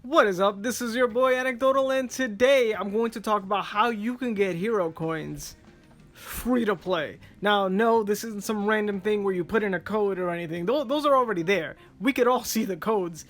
What is up? This is your boy Anecdotal, and today I'm going to talk about how you can get hero coins free to play. Now, no, this isn't some random thing where you put in a code or anything. Those are already there. We could all see the codes.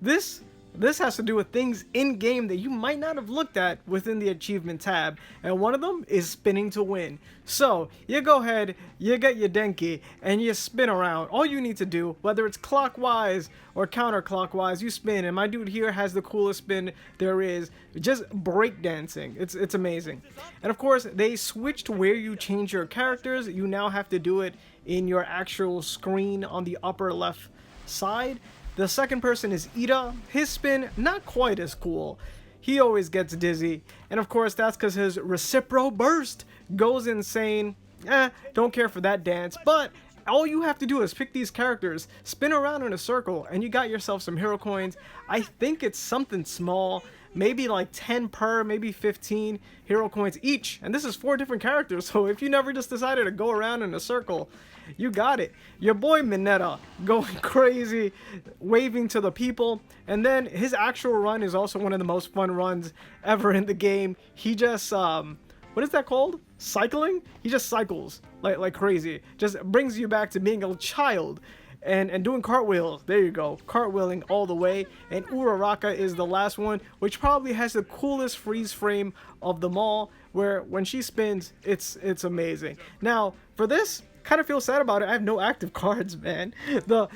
This this has to do with things in game that you might not have looked at within the achievement tab, and one of them is spinning to win. So you go ahead, you get your Denki, and you spin around. All you need to do, whether it's clockwise or counterclockwise, you spin. And my dude here has the coolest spin there is, just breakdancing. It's amazing. And of course, they switched where you change your characters. You now have to do it in your actual screen on the upper left side. The second person is Ida. His spin, not quite as cool. He always gets dizzy. And of course, that's because his Recipro Burst goes insane. Don't care for that dance. But all you have to do is pick these characters, spin around in a circle, and you got yourself some hero coins. I think it's something small. Maybe like 10 per, maybe 15 hero coins each. And this is 4 different characters. So if you never just decided to go around in a circle, you got it. Your boy Mineta going crazy, waving to the people. And then his actual run is also one of the most fun runs ever in the game. He just, what is that called? Cycling? He just cycles like crazy. Just brings you back to being a child. And doing cartwheels. There you go. Cartwheeling all the way. And Uraraka is the last one, which probably has the coolest freeze frame of them all, where when she spins, it's amazing. Now, for this, kind of feel sad about it. I have no active cards, man. The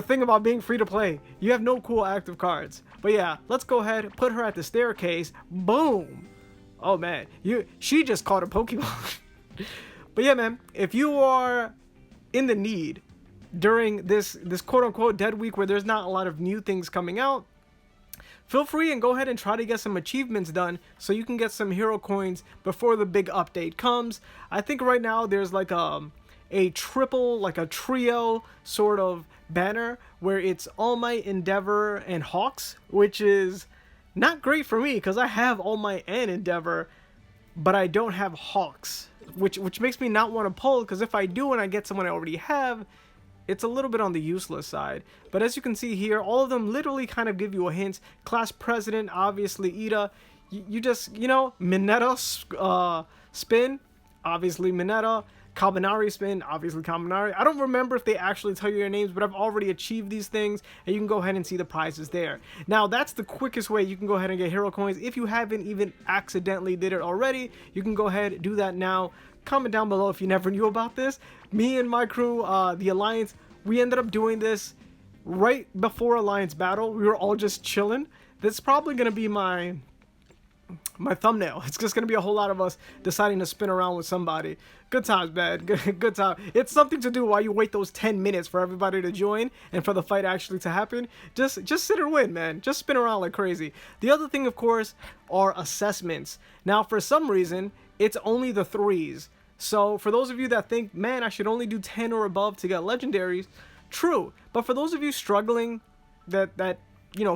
thing about being free to play, you have no cool active cards. But yeah, let's go ahead, put her at the staircase. Boom. Oh man, she just caught a Pokemon. But yeah, man, if you are in the need during this quote-unquote dead week where there's not a lot of new things coming out, feel free and go ahead and try to get some achievements done so you can get some hero coins before the big update comes. I think right now there's like a triple, like a trio sort of banner where it's All Might, Endeavor, and Hawks, which is not great for me because I have All Might and Endeavor, but I don't have Hawks, which makes me not want to pull, because if I do and I get someone I already have, it's a little bit on the useless side. But as you can see here, all of them literally kind of give you a hint. Class President, obviously Ida. You just, Mineta spin, obviously Mineta. Kabanari spin, obviously Kabanari. I don't remember if they actually tell you your names, but I've already achieved these things, and you can go ahead and see the prizes there. Now, that's the quickest way you can go ahead and get hero coins. If you haven't even accidentally did it already, you can go ahead and do that now. Comment down below if you never knew about this. Me and my crew, the Alliance, we ended up doing this right before Alliance battle. We were all just chilling. This is probably going to be my thumbnail. It's just going to be a whole lot of us deciding to spin around with somebody. Good times, man. Good time. It's something to do while you wait those 10 minutes for everybody to join and for the fight actually to happen. Just sit and win, man. Just spin around like crazy. The other thing, of course, are assessments. Now, for some reason, it's only the 3s. So for those of you that think, man, I should only do 10 or above to get legendaries, true. But for those of you struggling that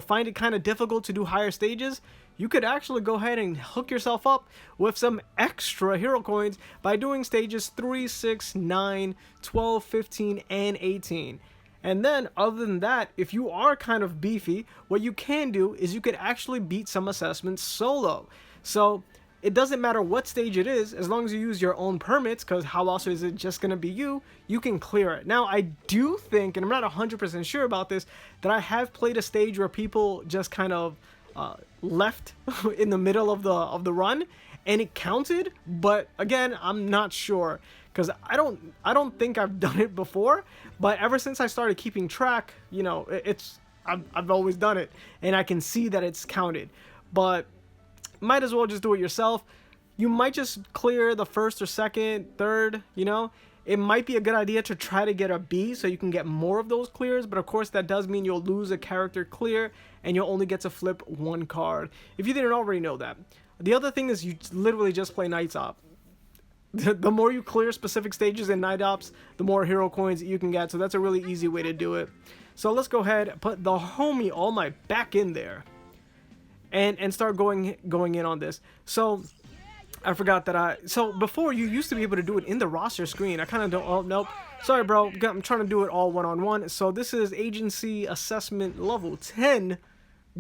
find it kind of difficult to do higher stages, you could actually go ahead and hook yourself up with some extra hero coins by doing stages 3, 6, 9, 12, 15, and 18. And then, other than that, if you are kind of beefy, what you can do is you could actually beat some assessments solo. So it doesn't matter what stage it is, as long as you use your own permits, because how else is it just going to be you can clear it. Now, I do think, and I'm not 100% sure about this, that I have played a stage where people just kind of left in the middle of the run, and it counted, but again, I'm not sure, because I don't think I've done it before, but ever since I started keeping track, I've always done it, and I can see that it's counted. But might as well just do it yourself. You might just clear the first or second, third, It might be a good idea to try to get a B so you can get more of those clears, but of course that does mean you'll lose a character clear and you'll only get to flip 1 card, if you didn't already know that. The other thing is you literally just play Nights Op. The more you clear specific stages in Night Ops, the more hero coins you can get, so that's a really easy way to do it. So let's go ahead and put the homie All Might back in there and start going in on this. So I forgot that so before you used to be able to do it in the roster screen. I kind of don't, oh, nope. Sorry, bro. I'm trying to do it all one-on-one. So this is agency assessment level 10.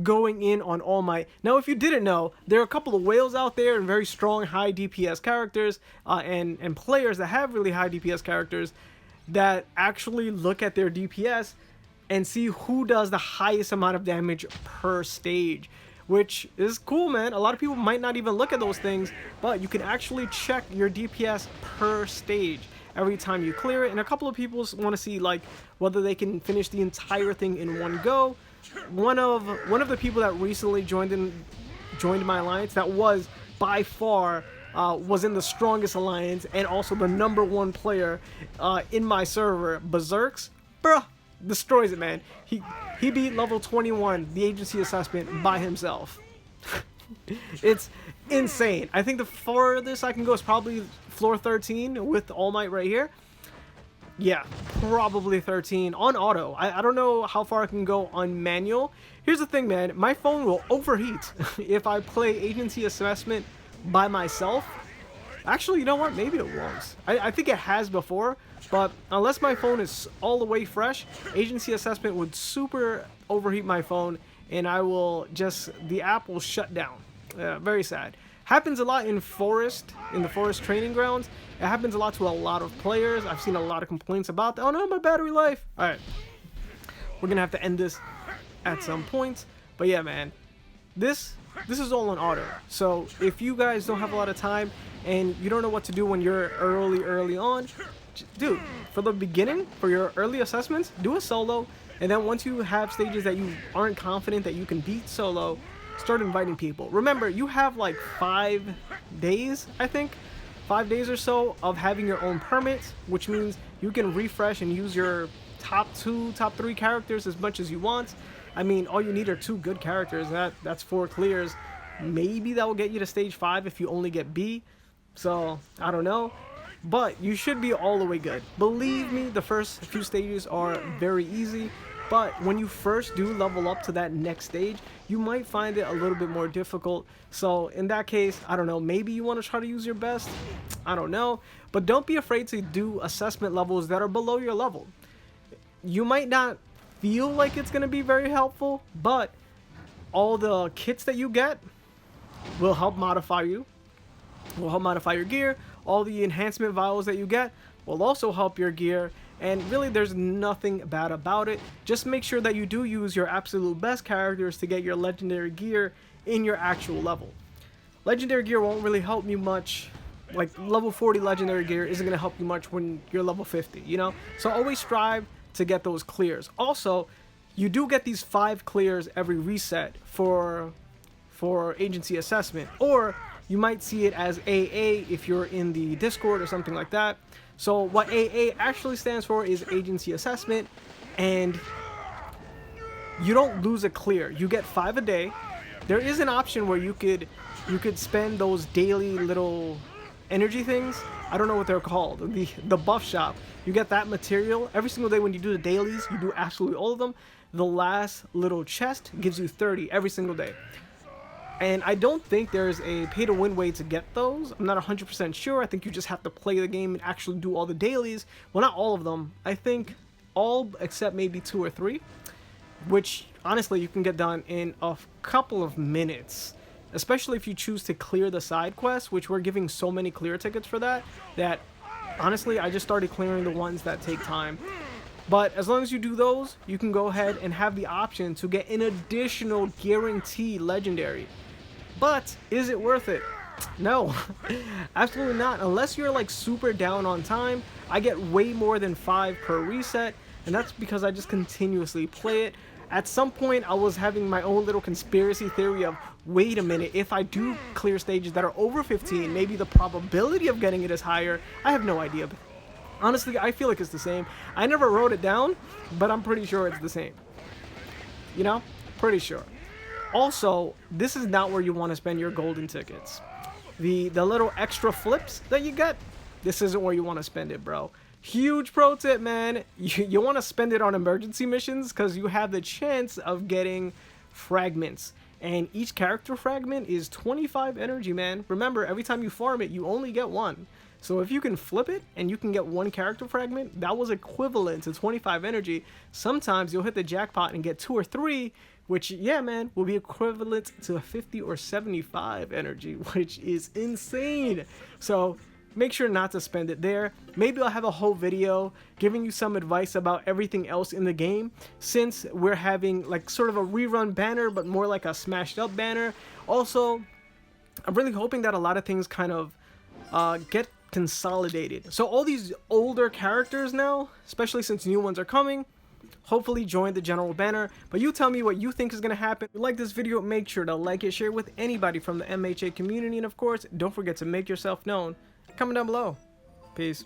going in on All Might. Now, if you didn't know, there are a couple of whales out there and very strong high DPS characters and players that have really high DPS characters that actually look at their DPS and see who does the highest amount of damage per stage, which is cool, man. A lot of people might not even look at those things, but you can actually check your DPS per stage every time you clear it. And a couple of people want to see like whether they can finish the entire thing in one go. One of the people that recently joined my alliance, that was by far was in the strongest alliance and also the #1 player in my server, Berserks, bruh, destroys it, man. He beat level 21 the agency assessment by himself. It's insane. I think the furthest I can go is probably floor 13 with All Might right here. Yeah, probably 13 on auto. I don't know how far I can go on manual. Here's the thing, man. My phone will overheat if I play agency assessment by myself. Actually, you know what? Maybe it won't. I think it has before, but unless my phone is all the way fresh, agency assessment would super overheat my phone, and the app will shut down. Very sad. Happens a lot in the forest training grounds. It happens a lot to a lot of players. I've seen a lot of complaints about that. Oh no, my battery life. All right, we're gonna have to end this at some point. But yeah, man, this is all on auto. So if you guys don't have a lot of time and you don't know what to do when you're early on, dude, for the beginning, for your early assessments, do a solo. And then once you have stages that you aren't confident that you can beat solo, start inviting people. Remember, you have like 5 days, I think, 5 days or so of having your own permits, which means you can refresh and use your top 2, top 3 characters as much as you want. I mean, all you need are 2 good characters. That's 4 clears. Maybe that will get you to stage 5 if you only get B. So, I don't know. But you should be all the way good. Believe me, the first few stages are very easy. But when you first do level up to that next stage, you might find it a little bit more difficult. So in that case, I don't know, maybe you want to try to use your best. I don't know. But don't be afraid to do assessment levels that are below your level. You might not feel like it's going to be very helpful, but all the kits that you get will help modify you. Will help modify your gear. All the enhancement vials that you get will also help your gear. And really, there's nothing bad about it. Just make sure that you do use your absolute best characters to get your legendary gear in your actual level. Legendary gear won't really help you much. Like, level 40 legendary gear isn't going to help you much when you're level 50, you know? So always strive to get those clears. Also, you do get these 5 clears every reset for agency assessment. Or you might see it as AA if you're in the Discord or something like that. So what AA actually stands for is agency assessment, and you don't lose a clear. You get 5 a day. There is an option where you could spend those daily little energy things. I don't know what they're called. The buff shop. You get that material every single day when you do the dailies. You do absolutely all of them. The last little chest gives you 30 every single day. And I don't think there's a pay-to-win way to get those. I'm not 100% sure. I think you just have to play the game and actually do all the dailies. Well, not all of them. I think all except maybe 2 or 3, which honestly you can get done in a couple of minutes. Especially if you choose to clear the side quests, which we're giving so many clear tickets for that honestly I just started clearing the ones that take time. But as long as you do those, you can go ahead and have the option to get an additional guaranteed legendary. But is it worth it? No, absolutely not. Unless you're like super down on time. I get way more than 5 per reset, and that's because I just continuously play it. At some point, I was having my own little conspiracy theory of, wait a minute, if I do clear stages that are over 15, maybe the probability of getting it is higher. I have no idea. Honestly, I feel like it's the same. I never wrote it down, but I'm pretty sure it's the same. You know? Pretty sure. Also, this is not where you want to spend your golden tickets. The little extra flips that you get, this isn't where you want to spend it, bro. Huge pro tip, man. You want to spend it on emergency missions because you have the chance of getting fragments. And each character fragment is 25 energy, man. Remember, every time you farm it, you only get 1. So if you can flip it and you can get 1 character fragment, that was equivalent to 25 energy. Sometimes you'll hit the jackpot and get 2 or 3 which, yeah, man, will be equivalent to 50 or 75 energy, which is insane. So make sure not to spend it there. Maybe I'll have a whole video giving you some advice about everything else in the game, since we're having like sort of a rerun banner, but more like a smashed up banner. Also, I'm really hoping that a lot of things kind of get consolidated. So all these older characters now, especially since new ones are coming, hopefully join the general banner. But you tell me what you think is going to happen. If you like this video, make sure to like it, share it with anybody from the MHA community, and of course, don't forget to make yourself known. Comment down below. Peace.